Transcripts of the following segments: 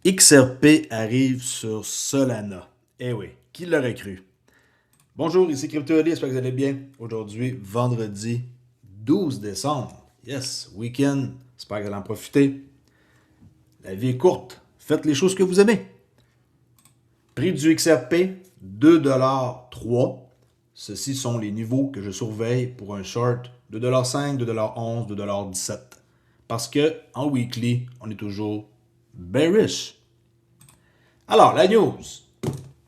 XRP arrive sur Solana. Eh oui, qui l'aurait cru? Bonjour, ici CryptoAli, j'espère que vous allez bien. Aujourd'hui, vendredi 12 décembre. Yes, week-end, j'espère que vous allez en profiter. La vie est courte, faites les choses que vous aimez. Prix du XRP, 2,3$. Ceux-ci sont les niveaux que je surveille pour un short 2,5$, 2,11$, 2,17$. Parce que en weekly, on est toujours bearish. Alors, la news,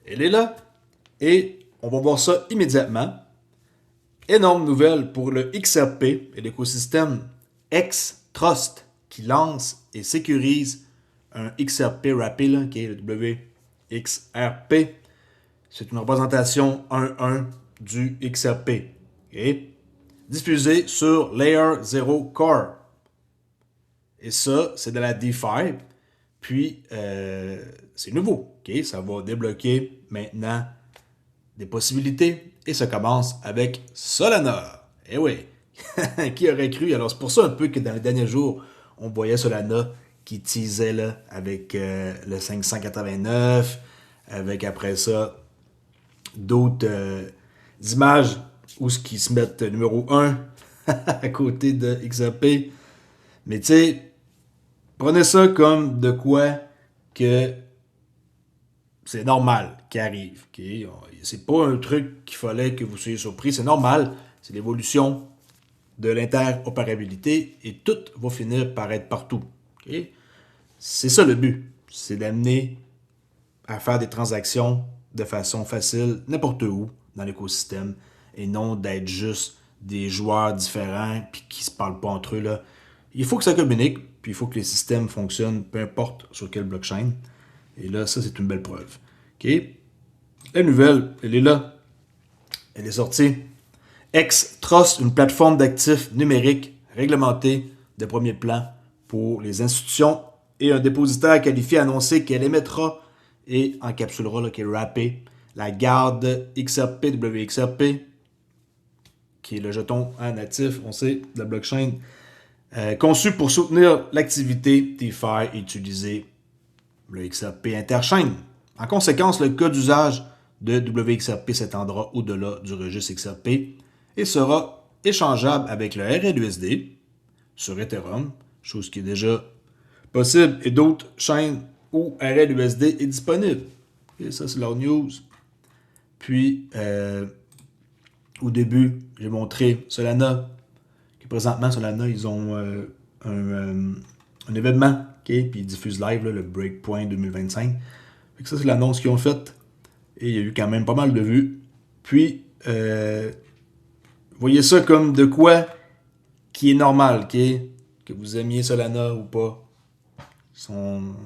elle est là et on va voir ça immédiatement. Énorme nouvelle pour le XRP et l'écosystème X-Trust qui lance et sécurise un XRP Wrappé, là, qui est le WXRP. C'est une représentation 1.1 du XRP. Okay? Diffusé sur Layer 0 Core. Et ça, c'est de la DeFi. Puis, c'est nouveau. Okay? Ça va débloquer maintenant des possibilités. Et ça commence avec Solana. Eh oui, qui aurait cru? Alors, c'est pour ça un peu que dans les derniers jours, on voyait Solana qui teasait là, avec le 589, avec après ça d'autres images où ce qui se mettent numéro 1 à côté de XRP. Mais tu sais, prenez ça comme de quoi que c'est normal qui arrive. Okay? C'est pas un truc qu'il fallait que vous soyez surpris. C'est normal. C'est l'évolution de l'interopérabilité et tout va finir par être partout. Okay? C'est ça le but. C'est d'amener à faire des transactions de façon facile n'importe où dans l'écosystème et non d'être juste des joueurs différents puis qui se parlent pas entre eux. Là. Il faut que ça communique, puis il faut que les systèmes fonctionnent, peu importe sur quelle blockchain. Et là, ça, c'est une belle preuve. Okay? La nouvelle, elle est là. Elle est sortie. X-Trust, une plateforme d'actifs numériques réglementée de premier plan pour les institutions et un dépositaire qualifié a annoncé qu'elle émettra et encapsulera, là, qui est wrappé, la garde XRP, WXRP, qui est le jeton natif, on sait, de la blockchain, conçu pour soutenir l'activité DeFi et utiliser le XRP interchain. En conséquence, le cas d'usage de WXRP s'étendra au-delà du registre XRP et sera échangeable avec le RLUSD sur Ethereum, chose qui est déjà possible, et d'autres chaînes où RLUSD est disponible. Et ça, c'est leur news. Puis, au début, j'ai montré Solana, que présentement, Solana, ils ont un événement, okay? Puis ils diffusent live là, le Breakpoint 2025. Fait que ça, c'est l'annonce qu'ils ont faite. Et il y a eu quand même pas mal de vues. Puis, voyez ça comme de quoi qui est normal, okay? Que vous aimiez Solana ou pas. Ils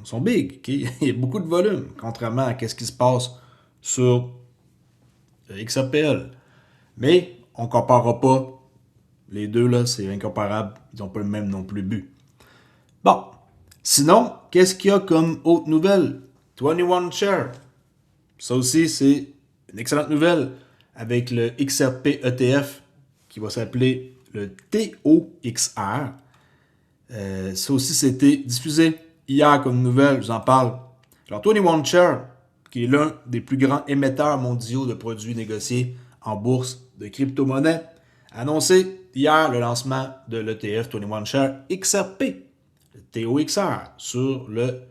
sont big, okay? Il y a beaucoup de volume, contrairement à ce qui se passe sur XRPL. Mais on ne comparera pas. Les deux, là, c'est incomparable. Ils n'ont pas le même non plus but. Bon. Sinon, qu'est-ce qu'il y a comme autre nouvelle? 21 Share. Ça aussi, c'est une excellente nouvelle avec le XRP ETF qui va s'appeler le TOXR. Ça aussi, c'était diffusé hier comme nouvelle, je vous en parle. Alors, 21 Share, qui est l'un des plus grands émetteurs mondiaux de produits négociés en bourse de crypto-monnaies, a annoncé hier le lancement de l'ETF 21 Share XRP, le TOXR, sur le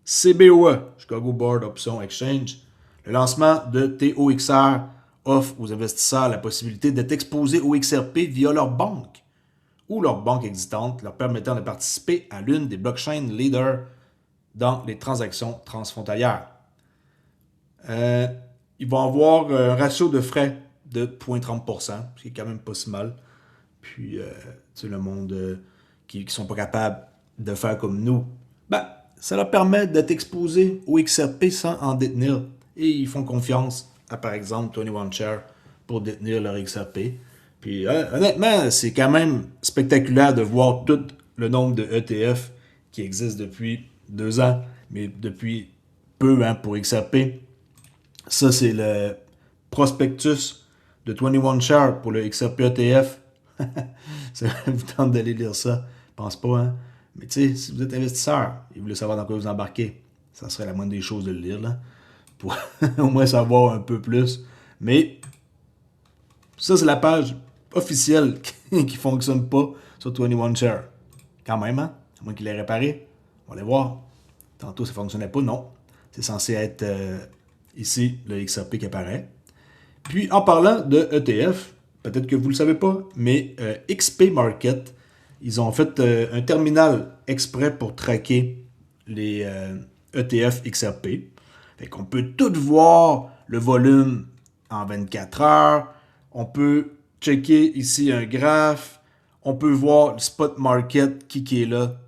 CBOE, Chicago Board Option Exchange. Le lancement de TOXR offre aux investisseurs la possibilité d'être exposés au XRP via leur banque ou leur banque existante, leur permettant de participer à l'une des blockchains leaders dans les transactions transfrontalières. Ils vont avoir un ratio de frais de 0,30%, ce qui est quand même pas si mal. Puis, le monde qui ne sont pas capables de faire comme nous, ben, ça leur permet d'être exposés au XRP sans en détenir. Et ils font confiance à, par exemple, 21 Share pour détenir leur XRP. Puis, honnêtement, c'est quand même spectaculaire de voir tout le nombre de ETF qui existent depuis 2 ans, mais depuis peu pour XRP. Ça, c'est le prospectus de 21 Share pour le XRP ETF. Ça vous tente d'aller lire ça. Je pense pas, hein? Mais tu sais, si vous êtes investisseur et vous voulez savoir dans quoi vous embarquez, Ça serait la moindre des choses de le lire, là. Pour au moins savoir un peu plus. Mais ça, c'est la page officielle qui fonctionne pas sur 21 Share. Quand même, hein? À moins qu'il l'ait réparé. On va aller voir. Tantôt, ça fonctionnait pas, non. C'est censé être ici le XRP qui apparaît. Puis, en parlant de ETF, peut-être que vous ne le savez pas, mais XP Market, ils ont fait un terminal exprès pour traquer les ETF XRP. Fait qu'on peut tout voir le volume en 24 heures. On peut checker ici un graphe. On peut voir le spot market qui est là.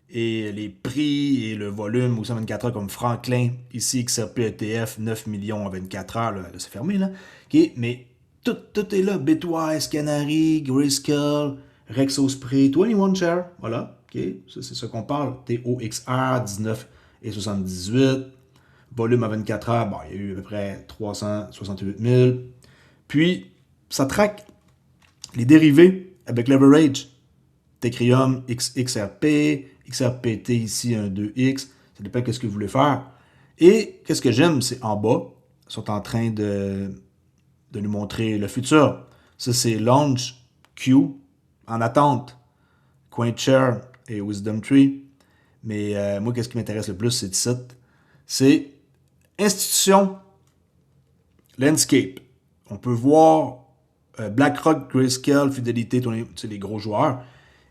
Et les prix et le volume aussi en 24 heures comme Franklin. Ici, XRP ETF, 9 millions en 24 heures. Là c'est fermé, là. Okay, mais tout est là. Bitwise, Canary, Grayscale, Rexospray, 21 Share. Voilà. Okay. Ça, c'est ce qu'on parle. TOXR, 19 et 78. Volume à 24 heures, bon, il y a eu à peu près 368 000. Puis, ça traque les dérivés avec leverage. Tecrium, XRP, XRPT ici, un 2X. Ça dépend de ce que vous voulez faire. Et qu'est-ce que j'aime, c'est en bas, ils sont en train de nous montrer le futur. Ça, c'est Launch Q en attente. CoinShare et Wisdom Tree. Mais moi, qu'est-ce qui m'intéresse le plus, c'est le site. C'est Institution Landscape. On peut voir BlackRock, Grayscale, Fidelity, les gros joueurs.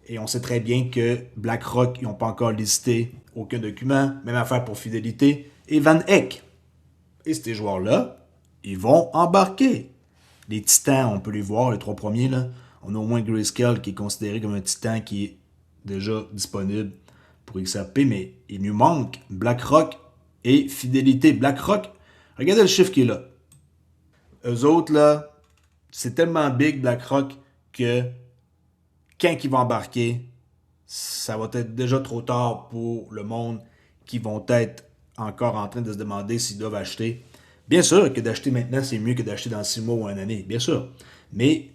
Et on sait très bien que BlackRock, ils n'ont pas encore listé aucun document. Même affaire pour Fidelity et Van Eck. Et ces joueurs-là, ils vont embarquer. Les titans, on peut les voir, les trois premiers. Là. On a au moins Grayscale qui est considéré comme un titan qui est déjà disponible pour XRP. Mais il nous manque BlackRock et Fidelité. BlackRock, regardez le chiffre qui est là. Eux autres, là, c'est tellement big, BlackRock, que quand ils vont embarquer, ça va être déjà trop tard pour le monde qui vont être encore en train de se demander s'ils doivent acheter. Bien sûr que d'acheter maintenant, c'est mieux que d'acheter dans 6 mois ou une année, bien sûr. Mais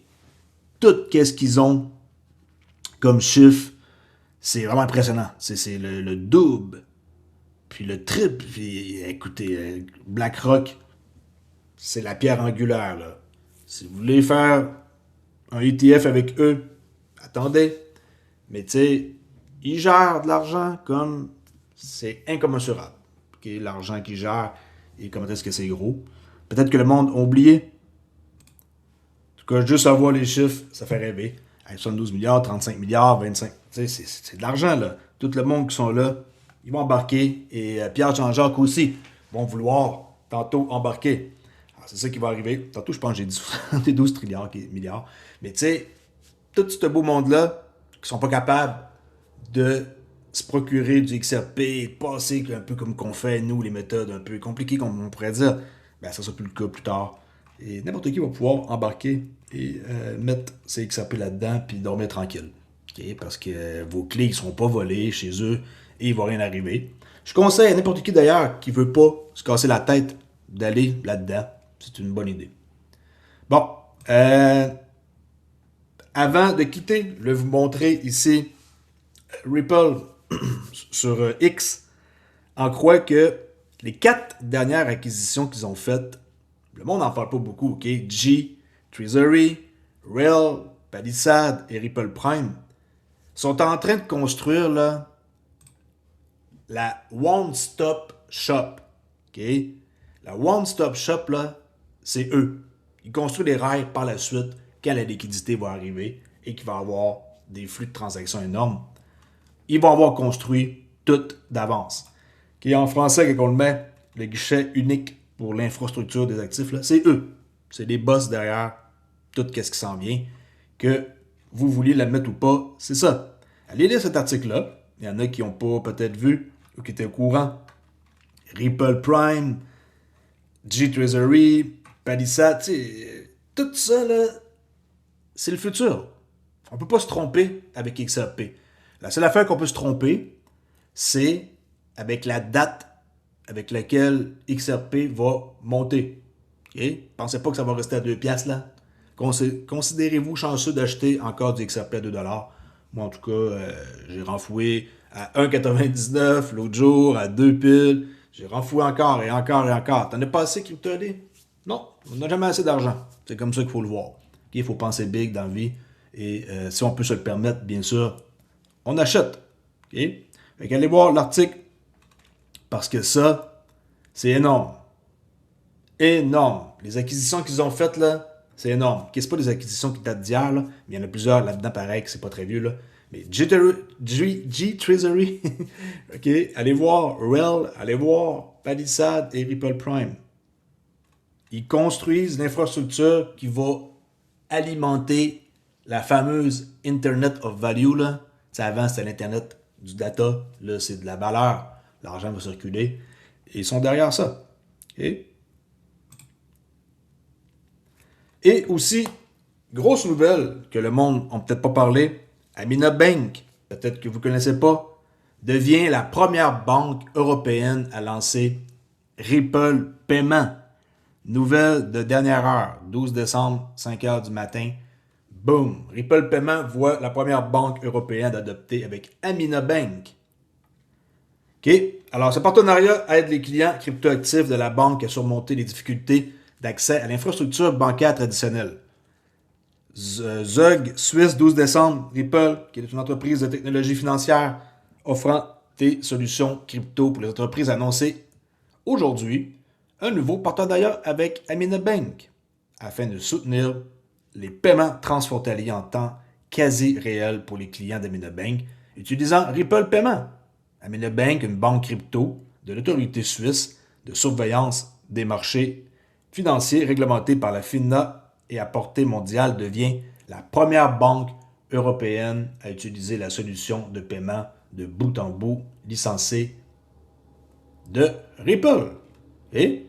tout ce qu'ils ont comme chiffre, c'est vraiment impressionnant. C'est le double, puis le triple. Puis écoutez, BlackRock, c'est la pierre angulaire, là. Si vous voulez faire un ETF avec eux, attendez. Mais tu sais, ils gèrent de l'argent comme c'est incommensurable. Okay? L'argent qu'ils gèrent et comment est-ce que c'est gros. Peut-être que le monde a oublié. En tout cas, juste avoir les chiffres, ça fait rêver. 72 milliards, 35 milliards, 25. Tu sais, c'est de l'argent, là. Tout le monde qui sont là, ils vont embarquer. Et Pierre Jean-Jacques aussi vont vouloir tantôt embarquer. Alors, c'est ça qui va arriver. Tantôt, je pense que j'ai dit 72 milliards. Mais tu sais, tout ce beau monde-là, qui sont pas capables de se procurer du XRP et de passer un peu comme qu'on fait, nous, les méthodes un peu compliquées, comme on pourrait dire, ben ça sera plus le cas plus tard. Et n'importe qui va pouvoir embarquer et mettre ses XRP là-dedans puis dormir tranquille. Okay? Parce que vos clés ne seront pas volées chez eux et il ne va rien arriver. Je conseille à n'importe qui d'ailleurs qui ne veut pas se casser la tête d'aller là-dedans. C'est une bonne idée. Bon, avant de quitter, je vais vous montrer ici Ripple sur X. En croit que les 4 dernières acquisitions qu'ils ont faites, le monde n'en parle pas beaucoup, ok? G, Treasury, Rail, Palisade et Ripple Prime sont en train de construire là, la One Stop Shop. Ok? La One Stop Shop, là, c'est eux. Ils construisent les rails par la suite quand la liquidité va arriver et qu'il va y avoir des flux de transactions énormes. Ils vont avoir construit tout d'avance. Okay? En français, quand on le met, le guichet unique pour l'infrastructure des actifs, là, c'est eux. C'est les boss derrière tout ce qui s'en vient. Que vous vouliez l'admettre ou pas, c'est ça. Allez lire cet article-là. Il y en a qui n'ont pas peut-être vu ou qui étaient au courant. Ripple Prime, G-Treasury, Palisade, tout ça, là, c'est le futur. On ne peut pas se tromper avec XRP. La seule affaire qu'on peut se tromper, c'est avec la date avec laquelle XRP va monter. Okay? Pensez pas que ça va rester à 2 piastres, là. Considérez-vous chanceux d'acheter encore du XRP à 2 $. Moi, en tout cas, j'ai renfloué à 1,99 l'autre jour, à 2 piles. J'ai renfloué encore et encore et encore. T'en as pas assez, CryptoLé? Non, on n'a jamais assez d'argent. C'est comme ça qu'il faut le voir. Il faut penser big dans la vie. Et si on peut se le permettre, bien sûr, on achète. Okay? Fait qu'allez voir l'article parce que ça, c'est énorme. Énorme. Les acquisitions qu'ils ont faites, là, c'est énorme. Okay, c'est pas des acquisitions qui datent d'hier, là, mais il y en a plusieurs là-dedans, pareil, que c'est pas très vieux, là. Mais G-Treasury, ok, allez voir REL, allez voir Palisade et Ripple Prime. Ils construisent l'infrastructure qui va alimenter la fameuse Internet of Value, là. T'sais, avant, c'était l'Internet du data. Là, c'est de la valeur. L'argent va circuler. Et ils sont derrière ça. Okay? Et aussi, grosse nouvelle que le monde n'a peut-être pas parlé, Amina Bank, peut-être que vous ne connaissez pas, devient la première banque européenne à lancer Ripple Paiement. Nouvelle de dernière heure, 12 décembre, 5 h du matin. Boom! Ripple Paiement voit la première banque européenne d'adopter avec Amina Bank. OK? Alors, ce partenariat aide les clients cryptoactifs de la banque à surmonter les difficultés d'accès à l'infrastructure bancaire traditionnelle. Zug, Suisse, 12 décembre, Ripple, qui est une entreprise de technologie financière offrant des solutions crypto pour les entreprises, annoncées aujourd'hui un nouveau partenariat avec Amina Bank afin de soutenir les paiements transfrontaliers en temps quasi réel pour les clients d'Amina Bank utilisant Ripple Paiement. Amina Bank, une banque crypto de l'autorité suisse de surveillance des marchés financiers réglementée par la FINA et à portée mondiale, devient la première banque européenne à utiliser la solution de paiement de bout en bout licenciée de Ripple. Et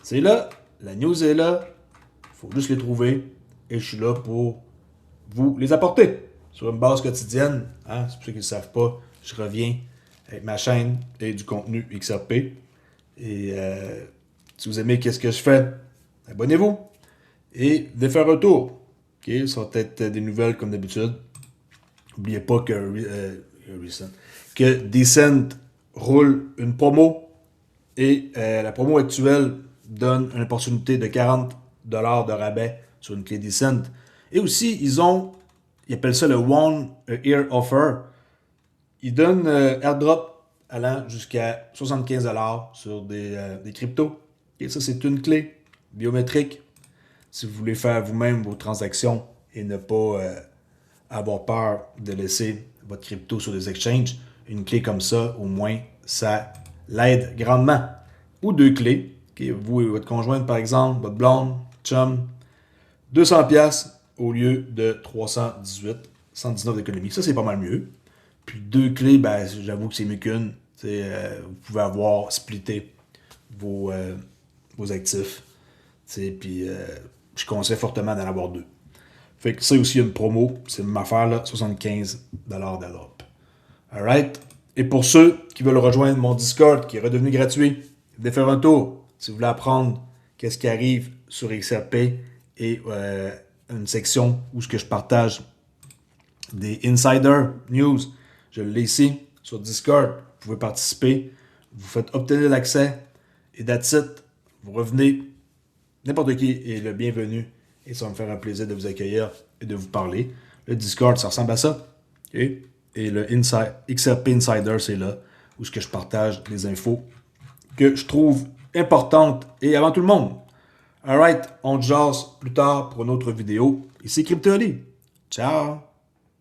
c'est là, la news est là, il faut juste les trouver et je suis là pour vous les apporter sur une base quotidienne. Hein? C'est pour ceux qui ne le savent pas, je reviens avec ma chaîne et du contenu XRP. Et si vous aimez qu'est-ce que je fais, abonnez-vous et venez faire un tour. Okay? Ça va être des nouvelles comme d'habitude. N'oubliez pas que Decent roule une promo et la promo actuelle donne une opportunité de 40$ de rabais sur une clé Decent. Et aussi, ils appellent ça le One Year Offer. Ils donnent airdrop allant jusqu'à 75$ sur des cryptos. Et ça, c'est une clé biométrique. Si vous voulez faire vous-même vos transactions et ne pas avoir peur de laisser votre crypto sur des exchanges, une clé comme ça, au moins, ça l'aide grandement. Ou deux clés. Okay, vous et votre conjointe, par exemple, votre blonde, chum, 200$ au lieu de 318, 119 d'économie. Ça, c'est pas mal mieux. Puis deux clés, ben, j'avoue que c'est mieux qu'une. Vous pouvez avoir splitté vos actifs. Puis je conseille fortement d'en avoir deux. Fait que ça aussi, une promo. C'est ma affaire, là, 75$ d'Europe. Alright? Et pour ceux qui veulent rejoindre mon Discord, qui est redevenu gratuit, venez faire un tour. Si vous voulez apprendre qu'est-ce qui arrive sur XRP et une section où je partage des insider news, je l'ai ici sur Discord. Vous pouvez participer. Vous faites obtenir l'accès. Et that's it. Vous revenez. N'importe qui est le bienvenu. Et ça va me faire un plaisir de vous accueillir et de vous parler. Le Discord, ça ressemble à ça. Okay? Et le XRP Insider, c'est là où je partage les infos que je trouve importantes et avant tout le monde. Alright, on te jase plus tard pour une autre vidéo. Ici CryptoLé. Ciao!